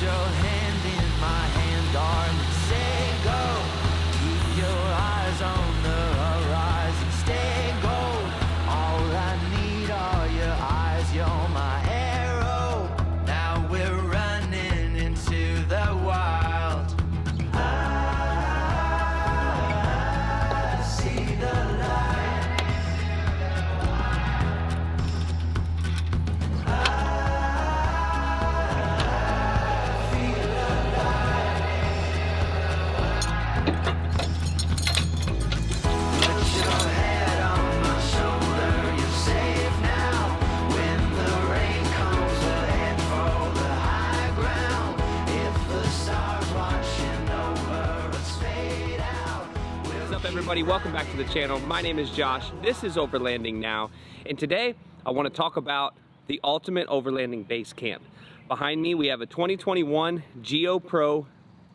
your hand in my hand, darling, say go. Keep your eyes on the horizon, stay gold. All I need are your eyes, you're my arrow. Now we're running into the wild. I see the light. I feel alive. Put your head on my shoulder, you're safe now. When the rain comes, we'll head for the high ground. If the stars watching over us fade out, What's up, everybody? Welcome back to the channel. My name is Josh. This is Overlanding Now, and today I want to talk about the ultimate overlanding base camp. Behind me we have a 2021 Geo Pro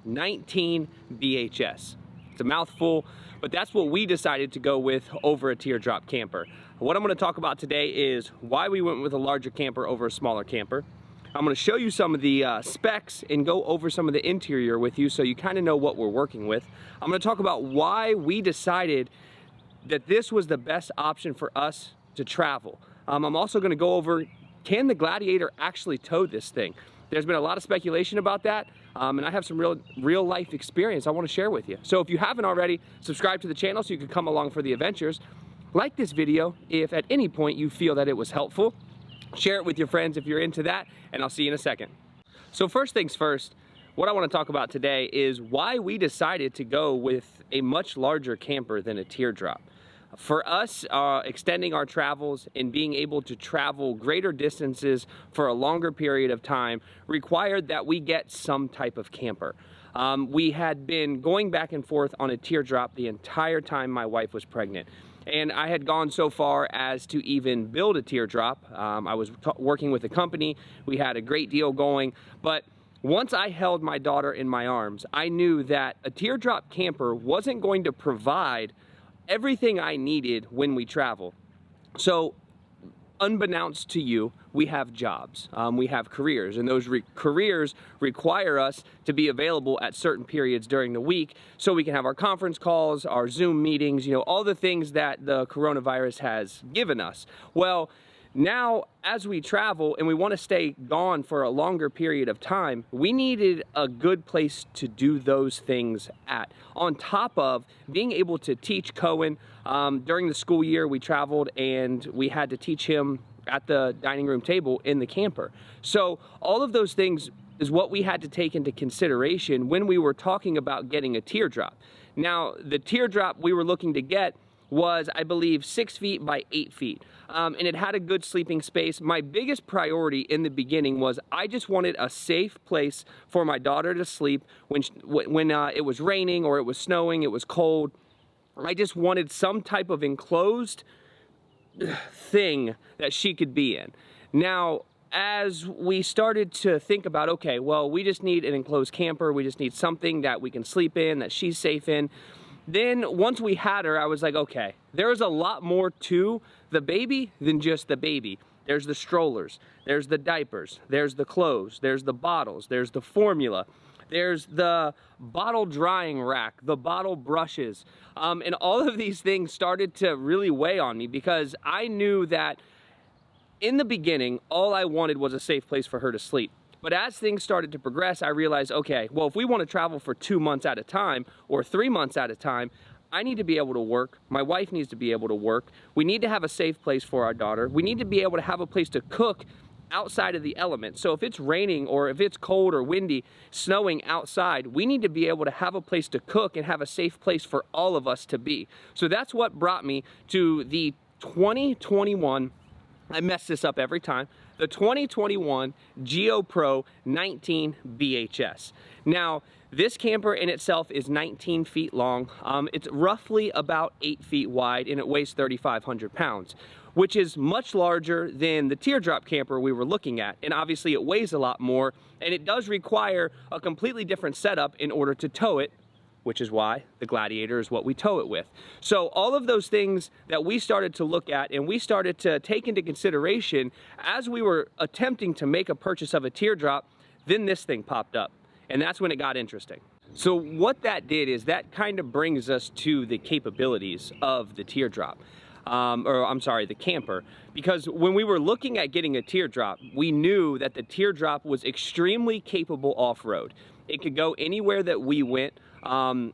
19 BHS. It's a mouthful, but that's what we decided to go with over a teardrop camper. What I'm going to talk about today is why we went with a larger camper over a smaller camper. I'm going to show you some of the specs and go over some of the interior with you so you kind of know what we're working with. I'm going to talk about why we decided that this was the best option for us to travel. I'm also going to go over, can the Gladiator actually tow this thing? There's been a lot of speculation about that, and I have some real life experience I want to share with you. So if you haven't already, subscribe to the channel so you can come along for the adventures. Like this video if at any point you feel that it was helpful. Share it with your friends if you're into that, and I'll see you in a second. So first things first, what I want to talk about today is why we decided to go with a much larger camper than a teardrop. For us, extending our travels and being able to travel greater distances for a longer period of time required that we get some type of camper. We had been going back and forth on a teardrop the entire time my wife was pregnant. And I had gone so far as to even build a teardrop. I was working with a company. We had a great deal going. But once I held my daughter in my arms, I knew that a teardrop camper wasn't going to provide everything I needed when we travel. So unbeknownst to you, we have jobs, we have careers, and those careers require us to be available at certain periods during the week so we can have our conference calls, our Zoom meetings, you know, all the things that the coronavirus has given us. Well, now as we travel and we want to stay gone for a longer period of time, we needed a good place to do those things at. On top of being able to teach Cohen, during the school year we traveled and we had to teach him at the dining room table in the camper. So all of those things is what we had to take into consideration when we were talking about getting a teardrop. Now, the teardrop we were looking to get was, I believe, 6 feet by 8 feet. And it had a good sleeping space. My biggest priority in the beginning was I just wanted a safe place for my daughter to sleep when it was raining or it was snowing, it was cold. I just wanted some type of enclosed thing that she could be in. Now, as we started to think about, okay, well, we just need an enclosed camper, we just need something that we can sleep in, that she's safe in. Then once we had her, I was like, okay, there's a lot more to the baby than just the baby. There's the strollers, there's the diapers, there's the clothes, there's the bottles, there's the formula, there's the bottle drying rack, the bottle brushes. And all of these things started to really weigh on me because I knew that in the beginning, all I wanted was a safe place for her to sleep. But as things started to progress, I realized, okay, well, if we want to travel for 2 months at a time or 3 months at a time, I need to be able to work. My wife needs to be able to work. We need to have a safe place for our daughter. We need to be able to have a place to cook outside of the elements. So if it's raining or if it's cold or windy, snowing outside, we need to be able to have a place to cook and have a safe place for all of us to be. So that's what brought me to the 2021, I mess this up every time, the 2021 Geo Pro 19 BHS. Now, this camper in itself is 19 feet long. It's roughly about 8 feet wide and it weighs 3,500 pounds, which is much larger than the teardrop camper we were looking at. And obviously it weighs a lot more and it does require a completely different setup in order to tow it, which is why the Gladiator is what we tow it with. So all of those things that we started to look at and we started to take into consideration as we were attempting to make a purchase of a teardrop, Then this thing popped up, and that's when it got interesting. So what that did is that kind of brings us to the capabilities of the teardrop. Or I'm sorry, the camper, because when we were looking at getting a teardrop, we knew that the teardrop was extremely capable off-road. It could go anywhere that we went.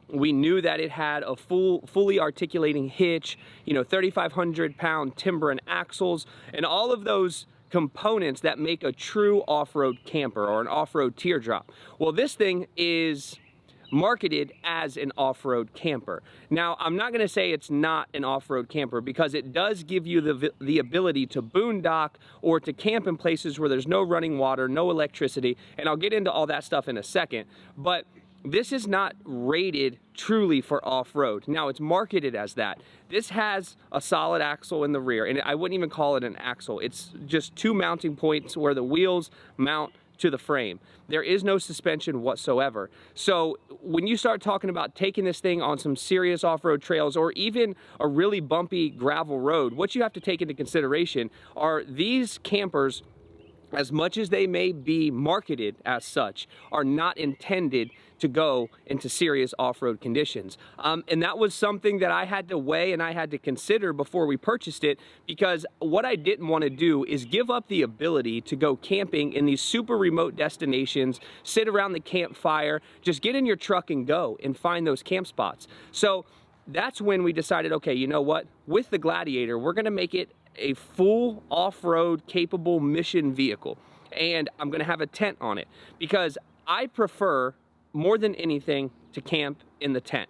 We knew that it had a fully articulating hitch, 3,500 pound timber and axles, and all of those components that make a true off-road camper or an off-road teardrop. Well, this thing is marketed as an off-road camper. Now, I'm not going to say it's not an off-road camper, because it does give you the ability to boondock or to camp in places where there's no running water, no electricity, and I'll get into all that stuff in a second. But this is not rated truly for off-road. Now, it's marketed as that. This has a solid axle in the rear, and I wouldn't even call it an axle. It's just two mounting points where the wheels mount to the frame. There is no suspension whatsoever. So when you start talking about taking this thing on some serious off-road trails or even a really bumpy gravel road, what you have to take into consideration are these campers, as much as they may be marketed as such, are not intended to go into serious off-road conditions. And that was something that I had to weigh and I had to consider before we purchased it, because what I didn't want to do is give up the ability to go camping in these super remote destinations, sit around the campfire, just get in your truck and go and find those camp spots. So that's when we decided, okay, you know what? With the Gladiator, we're gonna make it a full off-road capable mission vehicle, and I'm gonna have a tent on it, because I prefer more than anything to camp in the tent.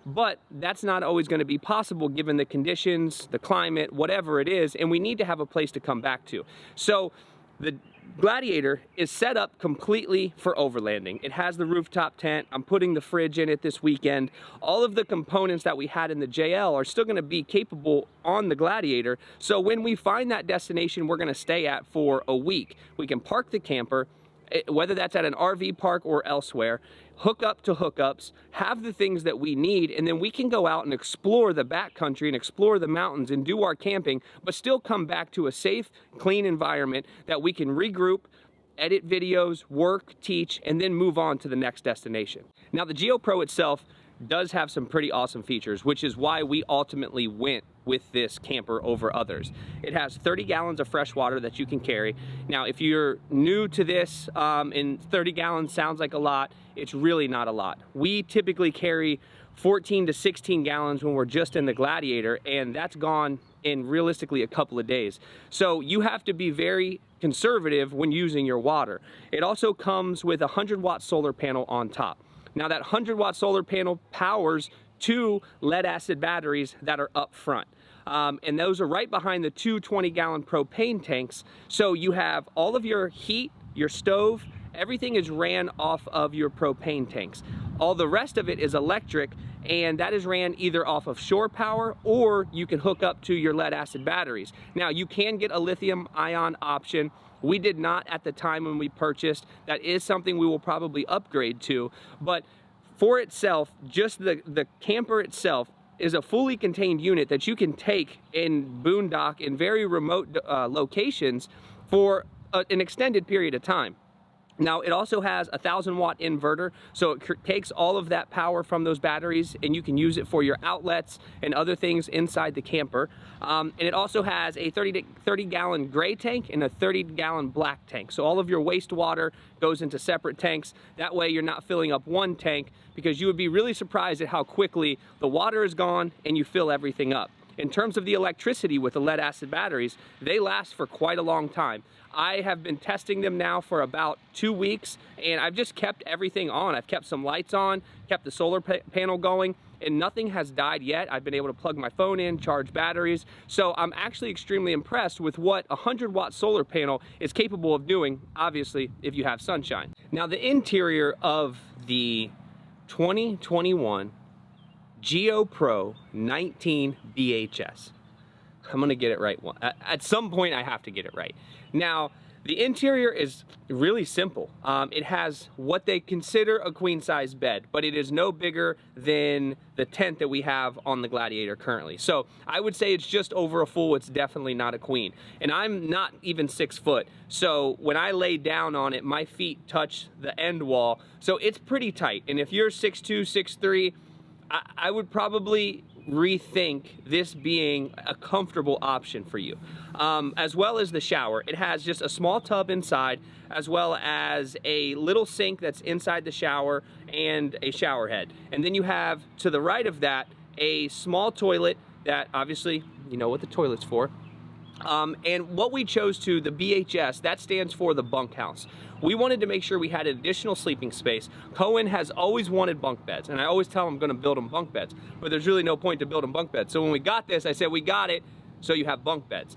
But that's not always going to be possible given the conditions, the climate, whatever it is, and we need to have a place to come back to. So the Gladiator is set up completely for overlanding. It has the rooftop tent. I'm putting the fridge in it this weekend. All of the components that we had in the JL are still going to be capable on the Gladiator. So when we find that destination we're going to stay at for a week, we can park the camper, whether that's at an RV park or elsewhere, hook up to hookups, have the things that we need, and then we can go out and explore the backcountry and explore the mountains and do our camping, but still come back to a safe, clean environment that we can regroup, edit videos, work, teach, and then move on to the next destination. Now, the Geo Pro itself does have some pretty awesome features, which is why we ultimately went with this camper over others. It has 30 gallons of fresh water that you can carry. Now, if you're new to this and 30 gallons sounds like a lot, it's really not a lot. We typically carry 14 to 16 gallons when we're just in the Gladiator, and that's gone in realistically a couple of days. So you have to be very conservative when using your water. It also comes with a 100-watt solar panel on top. Now, that 100-watt solar panel powers 2 lead-acid batteries that are up front. And those are right behind the 2 20-gallon propane tanks. So you have all of your heat, your stove, everything is ran off of your propane tanks. All the rest of it is electric, and that is ran either off of shore power or you can hook up to your lead-acid batteries. Now, you can get a lithium-ion option. We did not at the time when we purchased. That is something we will probably upgrade to, but for itself, just the camper itself is a fully contained unit that you can take and boondock in very remote locations for an extended period of time. Now, it also has a 1,000-watt inverter, so it takes all of that power from those batteries and you can use it for your outlets and other things inside the camper. And it also has a 30-gallon gray tank and a 30-gallon black tank. So all of your wastewater goes into separate tanks. That way you're not filling up one tank, because you would be really surprised at how quickly the water is gone and you fill everything up. In terms of the electricity with the lead-acid batteries, they last for quite a long time. I have been testing them now for about 2 weeks, and I've just kept everything on. I've kept some lights on, kept the solar panel going, and nothing has died yet. I've been able to plug my phone in, charge batteries. So I'm actually extremely impressed with what a 100-watt solar panel is capable of doing, obviously, if you have sunshine. Now, the interior of the 2021 Geo Pro 19 BHS. I'm gonna get it right. At some point I have to get it right. Now, The interior is really simple. It has what they consider a queen size bed, but it is no bigger than the tent that we have on the Gladiator currently. So I would say it's just over a full. It's definitely not a queen. And I'm not even 6 foot. So when I lay down on it, my feet touch the end wall. So it's pretty tight. And if you're 6'2", 6'3", I would probably rethink this being a comfortable option for you. As well as the shower. It has just a small tub inside, as well as a little sink that's inside the shower and a shower head. And then you have, to the right of that, a small toilet that obviously, you know what the toilet's for. And what we chose to, the BHS, that stands for the bunkhouse. We wanted to make sure we had additional sleeping space. Cohen has always wanted bunk beds, and I always tell him I'm gonna build him bunk beds, but there's really no point to build him bunk beds. So when we got this, I said, we got it, so you have bunk beds.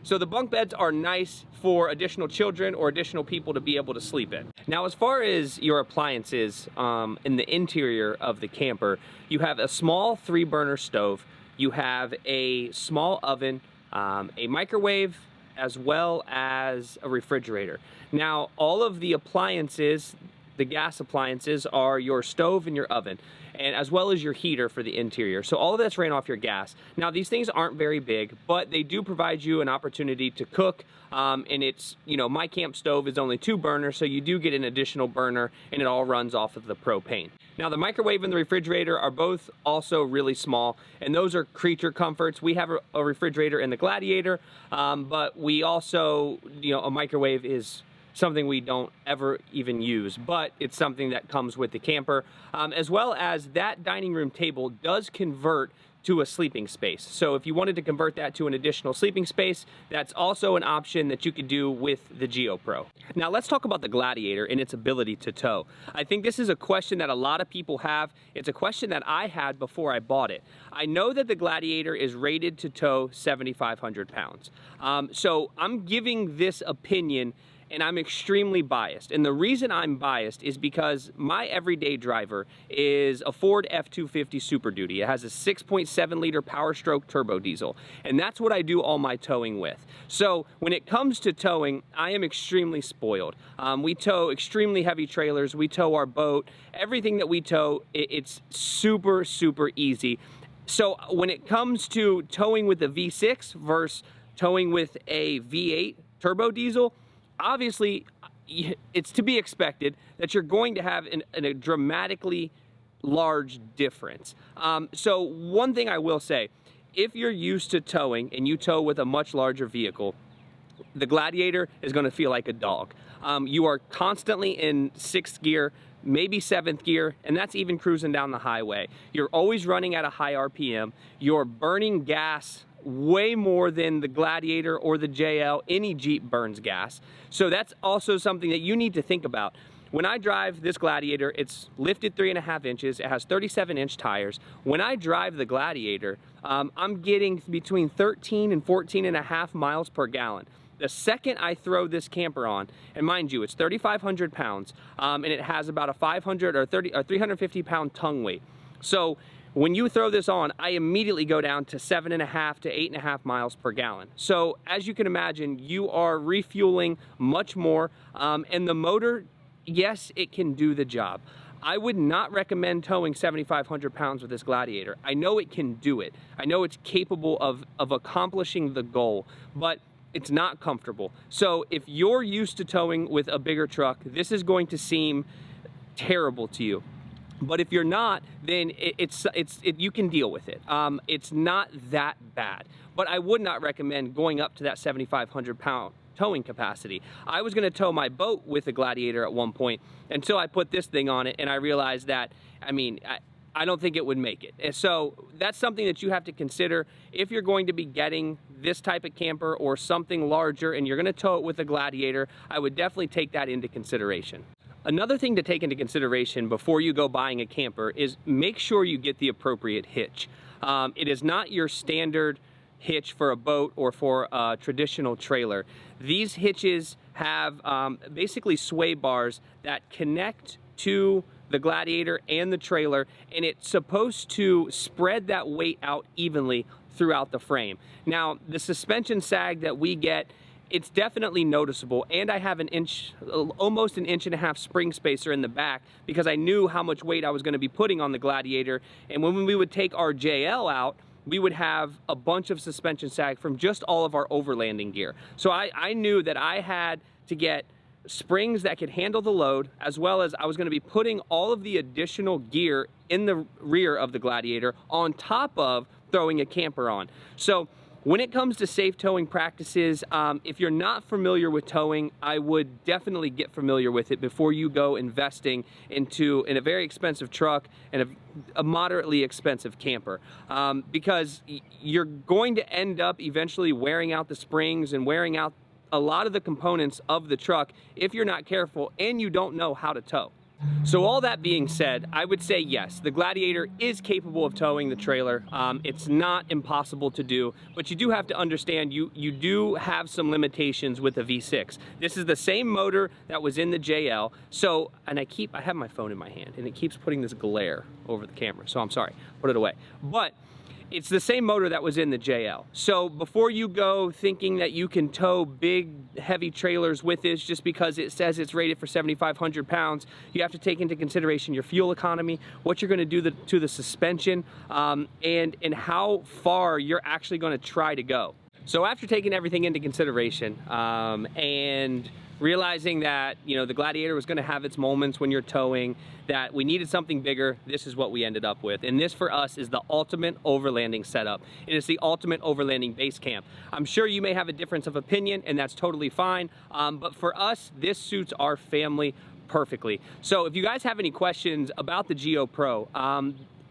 So the bunk beds are nice for additional children or additional people to be able to sleep in. Now, as far as your appliances in the interior of the camper, you have a small 3-burner stove, you have a small oven, a microwave, as well as a refrigerator. Now, all of the appliances, the gas appliances, are your stove and your oven, and as well as your heater for the interior. So all of that's ran off your gas. Now, these things aren't very big, but they do provide you an opportunity to cook, and it's, you know, my camp stove is only 2 burners, so you do get an additional burner, and it all runs off of the propane. Now, the microwave and the refrigerator are both also really small, and those are creature comforts. We have a refrigerator in the Gladiator, but we also, you know, a microwave is something we don't ever even use, but it's something that comes with the camper, as well as that dining room table does convert to a sleeping space. So if you wanted to convert that to an additional sleeping space, that's also an option that you could do with the Geo Pro. Now let's talk about the Gladiator and its ability to tow. I think this is a question that a lot of people have. It's a question that I had before I bought it. I know that the Gladiator is rated to tow 7,500 pounds. So I'm giving this opinion, and I'm extremely biased. And the reason I'm biased is because my everyday driver is a Ford F-250 Super Duty. It has a 6.7 liter Power Stroke turbo diesel. And that's what I do all my towing with. So when it comes to towing, I am extremely spoiled. We tow extremely heavy trailers. We tow our boat. Everything that we tow, it's super, super easy. So when it comes to towing with a V6 versus towing with a V8 turbo diesel, obviously, it's to be expected that you're going to have a dramatically large difference. So one thing I will say, if you're used to towing and you tow with a much larger vehicle, the Gladiator is going to feel like a dog. You are constantly in 6th gear, maybe 7th gear, and that's even cruising down the highway. You're always running at a high RPM. You're burning gas way more than the Gladiator or the JL. Any Jeep burns gas. So that's also something that you need to think about. When I drive this Gladiator, it's lifted 3.5 inches. It has 37-inch tires. When I drive the Gladiator, I'm getting between 13 and 14.5 miles per gallon. The second I throw this camper on, and mind you, it's 3,500 pounds, and it has about a 500 or 350 pound tongue weight. So when you throw this on, I immediately go down to 7.5 to 8.5 miles per gallon. So as you can imagine, you are refueling much more, and the motor, yes, it can do the job. I would not recommend towing 7,500 pounds with this Gladiator. I know it can do it. I know it's capable of accomplishing the goal, but it's not comfortable. So if you're used to towing with a bigger truck, this is going to seem terrible to you. But if you're not, then you can deal with it. It's not that bad. But I would not recommend going up to that 7,500 pound towing capacity. I was gonna tow my boat with the Gladiator at one point until I put this thing on it, and I realized that, I don't think it would make it. And so that's something that you have to consider if you're going to be getting this type of camper or something larger and you're gonna tow it with a Gladiator. I would definitely take that into consideration. Another thing to take into consideration before you go buying a camper is make sure you get the appropriate hitch. It is not your standard hitch for a boat or for a traditional trailer. These hitches have basically sway bars that connect to the Gladiator and the trailer, and it's supposed to spread that weight out evenly throughout the frame. Now, the suspension sag that we get it's definitely noticeable. And I have almost an inch and a half spring spacer in the back because I knew how much weight I was going to be putting on the Gladiator. And when we would take our JL out, we would have a bunch of suspension sag from just all of our overlanding gear. So I knew that I had to get springs that could handle the load, as well as I was going to be putting all of the additional gear in the rear of the Gladiator on top of throwing a camper on. So when it comes to safe towing practices, if you're not familiar with towing, I would definitely get familiar with it before you go investing in a very expensive truck and a moderately expensive camper, because you're going to end up eventually wearing out the springs and wearing out a lot of the components of the truck if you're not careful and you don't know how to tow. So all that being said, I would say yes, the Gladiator is capable of towing the trailer. It's not impossible to do, but you do have to understand you do have some limitations with the V6. This is the same motor that was in the JL. So, and I have my phone in my hand and it keeps putting this glare over the camera. So I'm sorry, put it away. But it's the same motor that was in the JL. So before you go thinking that you can tow big, heavy trailers with this just because it says it's rated for 7,500 pounds, you have to take into consideration your fuel economy, what you're gonna do to the suspension, and how far you're actually gonna try to go. So after taking everything into consideration and realizing that, you know, the Gladiator was gonna have its moments when you're towing, that we needed something bigger, this is what we ended up with. And this for us is the ultimate overlanding setup. It is the ultimate overlanding base camp. I'm sure you may have a difference of opinion and that's totally fine, but for us, this suits our family perfectly. So if you guys have any questions about the Geo Pro,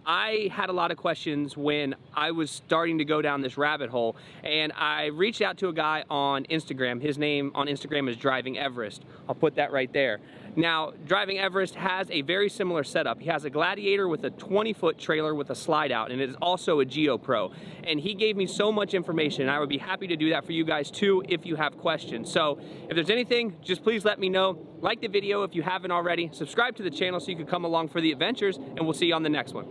I had a lot of questions when I was starting to go down this rabbit hole, and I reached out to a guy on Instagram. His name on Instagram is Driving Everest. I'll put that right there. Now, Driving Everest has a very similar setup. He has a Gladiator with a 20-foot trailer with a slide out, and it is also a Geo Pro. And he gave me so much information, and I would be happy to do that for you guys too if you have questions. So if there's anything, just please let me know. Like the video if you haven't already. Subscribe to the channel so you can come along for the adventures, and we'll see you on the next one.